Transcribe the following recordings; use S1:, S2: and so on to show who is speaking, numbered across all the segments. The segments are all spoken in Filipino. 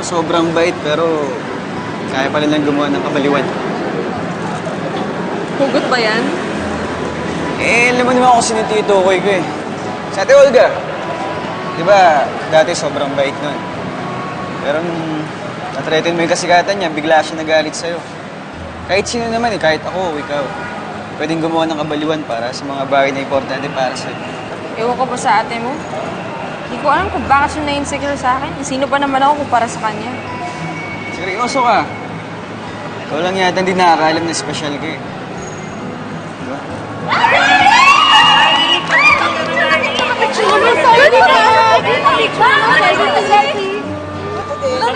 S1: sobrang bait, pero kaya pa nilang gumawa ng kabaliwan.
S2: Hugot ba yan?
S1: Eh, alam mo naman ako sino tinutukoy ko eh. Si Ate Olga. Di ba, dati sobrang bait nun. Pero nung nathreaten mo yung kasikatan niya, bigla siya nagalit sa'yo. Kahit sino naman eh, kahit ako o ikaw. Pwedeng gumawa ng kabaliwan para sa mga bagay na importante para sa'yo.
S2: Ewan ko pa sa ate mo. Hindi ko alam kung bakit siya na-insecure sa akin. Sino pa naman ako kumpara sa kanya?
S1: Seryoso ka. Ikaw lang yata hindi nakakaalam na special ka eh. Diba?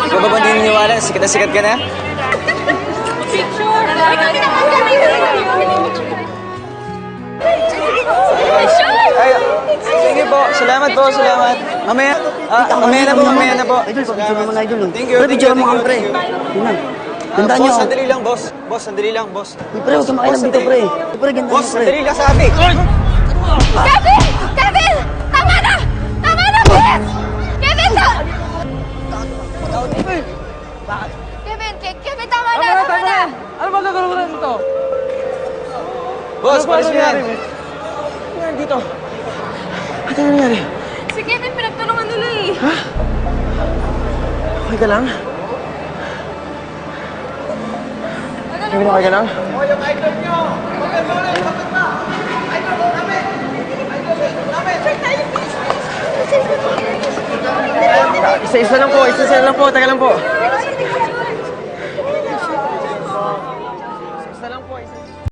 S1: Ikaw ba hindi niniwala na sikat ka na?
S2: Picture!
S1: Ay, sige po. Salamat po, salamat. Mamaya, mamaya na po.
S3: Idol, pag-picture mo mga idol.
S1: Thank you,
S3: Pre,
S1: thank
S3: picture
S1: you,
S3: mo
S1: thank
S3: nga,
S1: you,
S3: pre.
S1: thank you.
S3: Yun lang. Ganda niyo.
S1: Boss, sandali lang, boss. Boss, sandali lang, boss.
S3: Uy, pre, huwag ka makilang dito, pre. Pre, ganda
S1: Boss,
S3: niyo, pre.
S1: sandali lang sabi.
S4: Kevin! Kevin! Tama na! Tama na, please! Kevin, Kevin, tama na! Tama na!
S2: Ano ba gagawin ito?
S1: Boss, palis mo yan.
S3: Dito. Ano nangyari?
S2: Si Kevin, pinagtulungan nila eh.
S3: Okay ka lang? Kevin, okay ka lang? Isa-isa lang po, taga lang po.